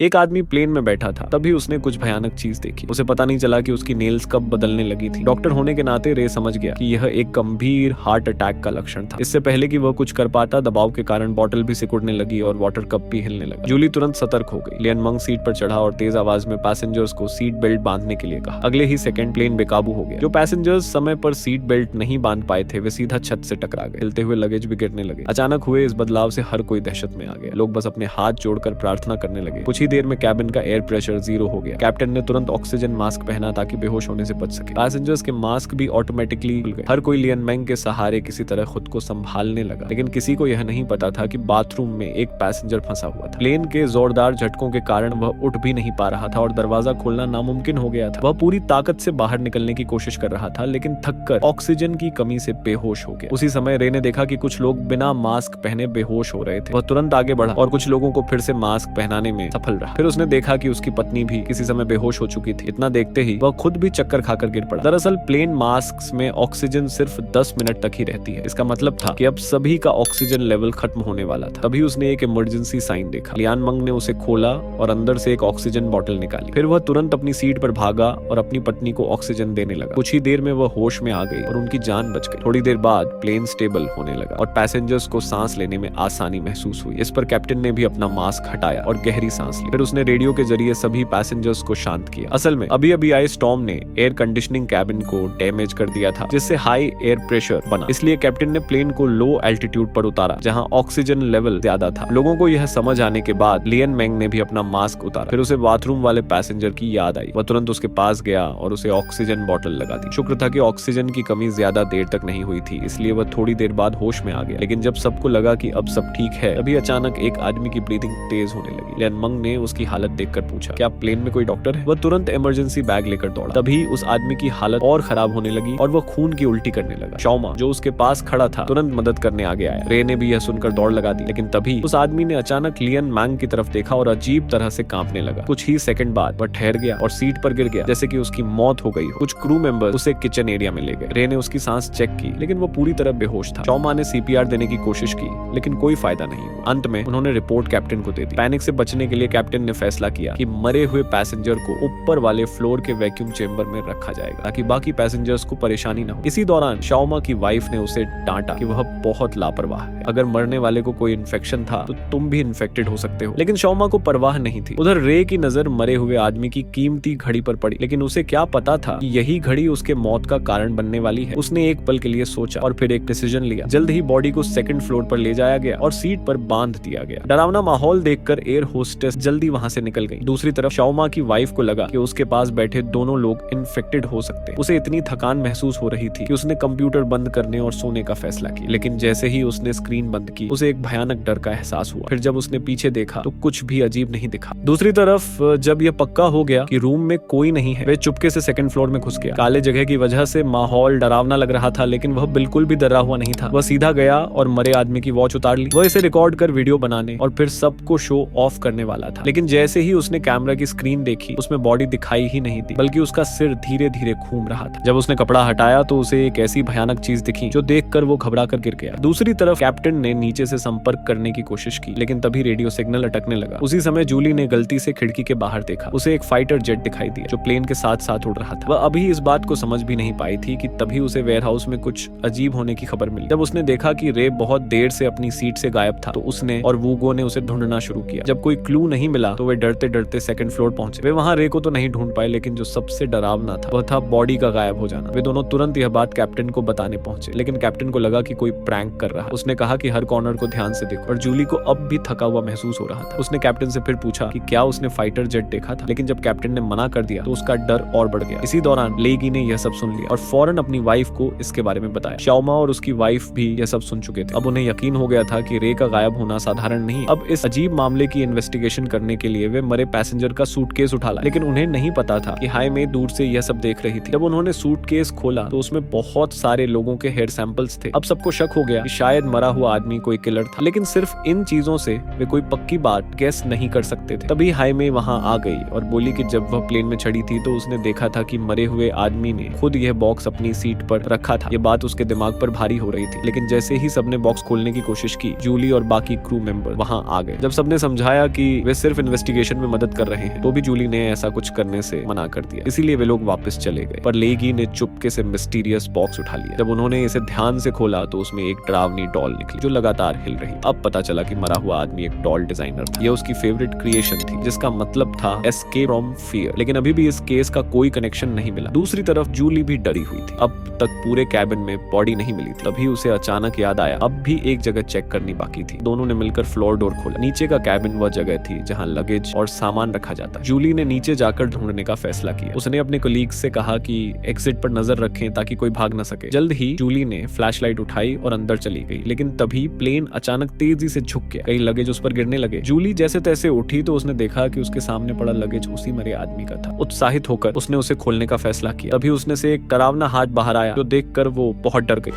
एक आदमी प्लेन में बैठा था, तभी उसने कुछ भयानक चीज देखी। उसे पता नहीं चला कि उसकी नेल्स कब बदलने लगी थी। डॉक्टर होने के नाते रे समझ गया कि यह एक गंभीर हार्ट अटैक का लक्षण था। इससे पहले कि वह कुछ कर पाता, दबाव के कारण बॉटल भी सिकुड़ने लगी और वाटर कप भी हिलने लगा। जूली तुरंत सतर्क हो गई। लियन मंग सीट पर चढ़ा और तेज आवाज में पैसेंजर्स को सीट बेल्ट बांधने के लिए कहा। अगले ही सेकंड प्लेन बेकाबू हो गया। जो पैसेंजर्स समय पर सीट बेल्ट नहीं बांध पाए थे, वे सीधा छत से टकरा गए। हिलते हुए लगेज भी गिरने लगे। अचानक हुए इस बदलाव से हर कोई दहशत में आ गया। लोग बस अपने हाथ जोड़कर प्रार्थना करने लगे। कुछ ही देर में कैबिन का एयर प्रेशर 0 हो गया। कैप्टन ने तुरंत ऑक्सीजन मास्क पहना ताकि बेहोश होने से बच सके। पैसेंजर्स के मास्क भी ऑटोमेटिकली खुल गए। हर कोई लियन मेंग के सहारे किसी तरह खुद को संभालने लगा, लेकिन किसी को यह नहीं पता था कि बाथरूम में एक पैसेंजर फंसा हुआ था। प्लेन के जोरदार झटकों के कारण वह उठ भी नहीं पा रहा था और दरवाजा खोलना नामुमकिन हो गया था। वह पूरी ताकत से बाहर निकलने की कोशिश कर रहा था, लेकिन थककर ऑक्सीजन की कमी से बेहोश हो गया। उसी समय रे ने देखा कि कुछ लोग बिना मास्क पहने बेहोश हो रहे थे। वह तुरंत आगे बढ़ा और कुछ लोगों को फिर से मास्क पहनाने में सफल रहा। फिर उसने देखा कि उसकी पत्नी भी किसी समय बेहोश हो चुकी थी। इतना देखते ही वह खुद भी चक्कर खाकर गिर पड़ा। दरअसल प्लेन मास्क में ऑक्सीजन सिर्फ 10 मिनट तक ही रहती है। इसका मतलब था कि अब सभी का ऑक्सीजन लेवल खत्म होने वाला था। तभी उसने एक इमरजेंसी साइन देखा। लियान मंग ने उसे खोला और अंदर से एक ऑक्सीजन बोतल निकाली। फिर वह तुरंत अपनी सीट पर भागा और अपनी पत्नी को ऑक्सीजन देने लगा। कुछ ही देर में वह होश में आ गई और उनकी जान बच गई। थोड़ी देर बाद प्लेन स्टेबल होने लगा और पैसेंजर्स को सांस लेने में आसानी महसूस हुई। इस पर कैप्टन ने भी अपना मास्क हटाया और गहरी सांस ली। फिर उसने रेडियो के जरिए सभी पैसेंजर्स को शांत किया। असल में अभी आए स्टॉर्म ने एयर कंडीशनिंग कैबिन को डैमेज कर दिया था, जिससे हाई एयर प्रेशर बना। इसलिए कैप्टन ने प्लेन को लो एल्टीट्यूड पर उतारा, जहां ऑक्सीजन लेवल ज्यादा था। लोगों को यह समझ आने के बाद लियन मेंग ने भी अपना मास्क उतारा। फिर उसे बाथरूम वाले पैसेंजर की याद आई। वह तुरंत उसके पास गया और उसे ऑक्सीजन बोतल लगा दी। शुक्र था कि ऑक्सीजन की कमी ज्यादा देर तक नहीं हुई थी, इसलिए वह थोड़ी देर बाद होश में आ गया। लेकिन जब सबको लगा कि अब सब ठीक है, तभी अचानक एक आदमी की ब्रीदिंग तेज होने लगी। लियन मंग ने उसकी हालत देखकर पूछा, क्या प्लेन में कोई डॉक्टर है? वह तुरंत इमरजेंसी बैग लेकर दौड़ा। तभी उस आदमी की हालत और खराब होने लगी और वह खून की उल्टी करने लगा। शॉमा, जो उसके पास खड़ा था, तुरंत मदद करने आगे आया। रे ने भी यह सुनकर दौड़ लगा दी, लेकिन तभी उस आदमी ने अचानक लियन मैंग की तरफ देखा और अजीब तरह से कांपने लगा। कुछ ही सेकंड बाद वह ठहर गया और सीट पर गिर गया, जैसे कि उसकी मौत हो गई हो। कुछ क्रू मेंबर उसे किचन एरिया में ले गए। रे ने उसकी सांस चेक की, लेकिन वो पूरी तरह बेहोश था। शॉमा ने सीपीआर देने की कोशिश की, लेकिन कोई फायदा नहीं हुआ। अंत में उन्होंने रिपोर्ट कैप्टन को दे दी। पैनिक से बचने के लिए कैप्टन ने फैसला किया कि मरे हुए पैसेंजर को ऊपर वाले फ्लोर के वैक्यूम चेंबर में रखा जाएगा, ताकि बाकी पैसेंजर्स को परेशानी न हो। इसी दौरान शॉमा की वाइफ ने उसे डांटा कि वह बहुत लापरवाह है। अगर मरने वाले को कोई इन्फेक्शन था तो तुम भी इन्फेक्टेड हो सकते हो। लेकिन शॉमा को परवाह नहीं थी। उधर रे की नजर मरे हुए आदमी की कीमती घड़ी पर पड़ी, लेकिन उसे क्या पता था कि यही घड़ी उसके मौत का कारण बनने वाली है। उसने एक पल के लिए सोचा और फिर एक डिसीजन लिया। जल्द ही बॉडी को सेकंड फ्लोर पर ले जाया गया और सीट पर बांध दिया गया। डरावना माहौल देखकर एयर होस्टेस जल्दी वहां से निकल गई। दूसरी तरफ शॉमा की वाइफ को लगा कि उसके पास बैठे दोनों लोग इन्फेक्टेड हो सकते। उसे इतनी थकान महसूस हो रही थी कि उसने कंप्यूटर बंद करने और सोने का फैसला किया। लेकिन जैसे ही उसने स्क्रीन बंद की, उसे एक भयानक डर का एहसास हुआ। फिर जब उसने पीछे देखा तो कुछ भी अजीब नहीं दिखा। दूसरी तरफ जब यह पक्का हो गया कि रूम में कोई नहीं है, वह चुपके से सेकंड फ्लोर में घुस गया। काले जगह की वजह से माहौल डरावना लग रहा था, लेकिन वह बिल्कुल भी डरा हुआ नहीं था। वह सीधा गया और मरे आदमी की वॉच उतार ली। वह इसे रिकॉर्ड कर वीडियो बनाने और फिर सबको शो ऑफ करने वाला था। लेकिन जैसे ही उसने कैमरा की स्क्रीन देखी, उसमें बॉडी दिखाई ही नहीं दी, बल्कि उसका सिर धीरे धीरे घूम रहा था। जब उसने कपड़ा हटाया तो उसे एक ऐसी भयानक चीज दिखी जो देखकर वो घबरा कर गिर गया। दूसरी तरफ कैप्टन ने नीचे से संपर्क करने की कोशिश की, लेकिन तभी रेडियो सिग्नल अटकने लगा। उसी समय जूली ने गलती से खिड़की के बाहर देखा। उसे एक फाइटर जेट दिखाई दिया जो प्लेन के साथ साथ उड़ रहा था। वह अभी इस बात को समझ भी नहीं पाई थी कि तभी उसे वेयरहाउस में कुछ अजीब होने की खबर मिली। जब उसने देखा कि रे बहुत देर से अपनी सीट से गायब था, तो उसने और वूगो ने उसे ढूंढना शुरू किया। जब कोई क्लू नहीं मिला तो वे डरते डरते सेकंड फ्लोर पहुंचे। वे वहां रे को तो नहीं ढूंढ पाए, लेकिन जो सबसे डरावना था वह था बॉडी का गायब हो जाना। वे दोनों तुरंत यह बात कैप्टन को बताने पहुंचे, लेकिन कैप्टन को लगा कि कोई प्रैंक कर रहा है। उसने कहा कि हर कॉर्नर को ध्यान से देखो, और जूली को अब भी थका हुआ महसूस हो रहा था। उसने कैप्टन से फिर पूछा कि क्या उसने फाइटर जेट देखा था, लेकिन जब कैप्टन ने मना कर दिया तो उसका डर और बढ़ गया। इसी दौरान लेगी ने यह सब सुन लिया और फौरन अपनी वाइफ को इसके बारे में बताया। शॉमा और उसकी वाइफ भी यह सब सुन चुके थे। अब उन्हें यकीन हो गया था कि रे का गायब होना साधारण नहीं। अब इस अजीब मामले की इन्वेस्टिगेशन करने के लिए वे मरे पैसेंजर का सूटकेस उठा ला, लेकिन उन्हें नहीं पता था कि हाय में दूर से यह सब देख रही थी। जब उन्होंने सूटकेस खोला तो उसमें बहुत सारे लोगों के हेयर सैंपल्स थे। अब सबको शक हो गया कि शायद मरा हुआ आदमी कोई किलर था, लेकिन सिर्फ इन चीजों से वे कोई पक्की बात गेस नहीं कर सकते थे। तभी हाय में वहां आ गई और बोली कि जब वह प्लेन में चढ़ी थी तो उसने देखा था कि मरे हुए आदमी ने खुद यह बॉक्स अपनी सीट पर रखा था। यह बात उसके दिमाग पर भारी हो रही थी, लेकिन जैसे ही सबने बॉक्स खोलने की कोशिश की, जूली और बाकी क्रू मेंबर वहां आ गए। जब सबने समझाया कि वे सिर्फ सिर्फ इन्वेस्टिगेशन में मदद कर रहे हैं। तो भी जूली ने ऐसा कुछ करने से मना कर दिया, इसीलिए वे लोग वापस चले गए। पर लेगी ने चुपके से मिस्टीरियस बॉक्स उठा लिया। जब उन्होंने इसे ध्यान से खोला तो उसमें एक डरावनी डॉल निकली जो लगातार हिल रही। अब पता चला कि मरा हुआ आदमी एक डॉल डिजाइनर था। यह उसकी फेवरेट क्रिएशन थी जिसका मतलब था एस्केप फ्रॉम फियर। लेकिन अभी भी इस केस का कोई कनेक्शन नहीं मिला। दूसरी तरफ जूली भी डरी हुई थी। अब तक पूरे कैबिन में बॉडी नहीं मिली थी। तभी उसे अचानक याद आया अब भी एक जगह चेक करनी बाकी थी। दोनों ने मिलकर फ्लोर डोर खोला। नीचे का कैबिन वह जगह थी जहां लगेज और सामान रखा जाता। जूली ने नीचे जाकर ढूंढने का फैसला किया। उसने अपने कोलीग्स से कहा कि एग्जिट पर नजर रखें ताकि कोई भाग न सके। जल्द ही जूली ने फ्लैशलाइट उठाई और अंदर चली गई। लेकिन तभी प्लेन अचानक तेजी से झुक गया। कई लगेज उस पर गिरने लगे। जूली जैसे तैसे उठी तो उसने देखा कि उसके सामने पड़ा लगेज उसी मरे आदमी का था। उत्साहित होकर उसने उसे खोलने का फैसला किया। तभी उसने से एक डरावना हाथ बाहर आया जो देखकर वो बहुत डर गई।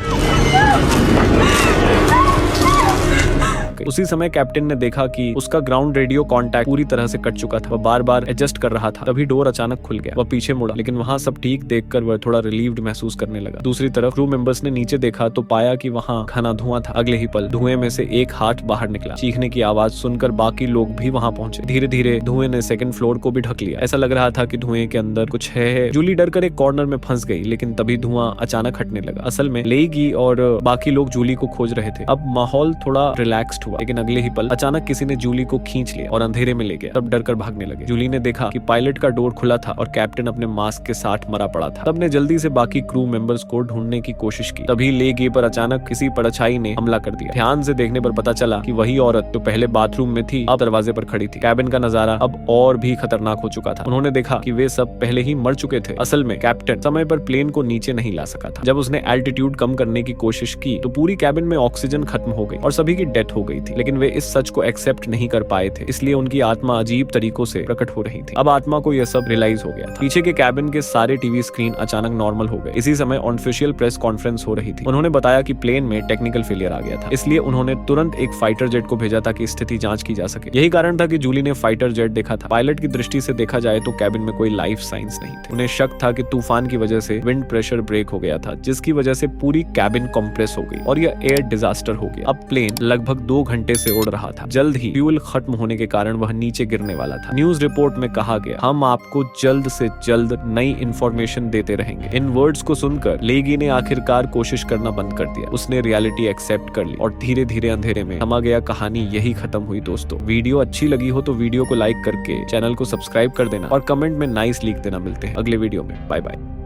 उसी समय कैप्टन ने देखा कि उसका ग्राउंड रेडियो कांटेक्ट पूरी तरह से कट चुका था। वह बार बार एडजस्ट कर रहा था। तभी डोर अचानक खुल गया। वह पीछे मुड़ा लेकिन वहां सब ठीक देखकर वह थोड़ा रिलीव्ड महसूस करने लगा। दूसरी तरफ क्रू मेंबर्स ने नीचे देखा तो पाया कि वहां घना धुआं था। अगले ही पल धुएं में से एक हाथ बाहर निकला। चीखने की आवाज सुनकर बाकी लोग भी वहां पहुंचे। धीरे धीरे धुएं ने सेकंड फ्लोर को भी ढक लिया। ऐसा लग रहा था कि धुएं के अंदर कुछ है। जूली डर कर एक कॉर्नर में फंस गई। लेकिन तभी धुआं अचानक हटने लगा। असल में लेगी और बाकी लोग जूली को खोज रहे थे। अब माहौल थोड़ा रिलैक्स्ड हुआ। लेकिन अगले ही पल अचानक किसी ने जूली को खींच लिया और अंधेरे में ले गया। तब डरकर भागने लगे। जूली ने देखा कि पायलट का डोर खुला था और कैप्टन अपने मास्क के साथ मरा पड़ा था। तब ने जल्दी से बाकी क्रू मेंबर्स को ढूंढने की कोशिश की। तभी लेगी पर अचानक किसी परछाई ने हमला कर दिया। ध्यान से देखने पर पता चला कि वही औरत तो पहले बाथरूम में थी अब दरवाजे पर खड़ी थी। कैबिन का नजारा अब और भी खतरनाक हो चुका था। उन्होंने देखा कि वे सब पहले ही मर चुके थे। असल में कैप्टन समय पर प्लेन को नीचे नहीं ला सका था। जब उसने एल्टीट्यूड कम करने की कोशिश की तो पूरी कैबिन में ऑक्सीजन खत्म हो गई और सभी की डेथ हो गई थी। लेकिन वे इस सच को एक्सेप्ट नहीं कर पाए थे, इसलिए उनकी आत्मा अजीब तरीकों से प्रकट हो रही थी। अब आत्मा को यह सब रियलाइज हो गया था। पीछे के कैबिन के सारे टीवी स्क्रीन अचानक नॉर्मल हो गए। इसी समय ऑफिशियल प्रेस कॉन्फ्रेंस हो रही थी। उन्होंने बताया कि प्लेन में टेक्निकल फेलियर आ गया था, इसलिए उन्होंने तुरंत एक फाइटर जेट को भेजा ताकि स्थिति जांच की जा सके। यही कारण था कि जूली ने फाइटर जेट देखा था। पायलट की दृष्टि से देखा जाए तो कैबिन में कोई लाइफ साइंस नहीं थे। उन्हें शक था कि तूफान की वजह से विंड प्रेशर ब्रेक हो गया था, जिसकी वजह से पूरी कैबिन कंप्रेस हो गई और यह एयर डिजास्टर हो गया। अब प्लेन लगभग 2 घंटे से उड़ रहा था। जल्द ही फ्यूल खत्म होने के कारण वह नीचे गिरने वाला था। न्यूज रिपोर्ट में कहा गया, हम आपको जल्द से जल्द नई इंफॉर्मेशन देते रहेंगे। इन वर्ड्स को सुनकर लेगी ने आखिरकार कोशिश करना बंद कर दिया। उसने रियलिटी एक्सेप्ट कर ली और धीरे धीरे अंधेरे में थमा गया। कहानी यही खत्म हुई। दोस्तों, वीडियो अच्छी लगी हो तो वीडियो को लाइक करके चैनल को सब्सक्राइब कर देना और कमेंट में नाइस लिख देना। मिलते हैं अगले वीडियो में। Bye bye.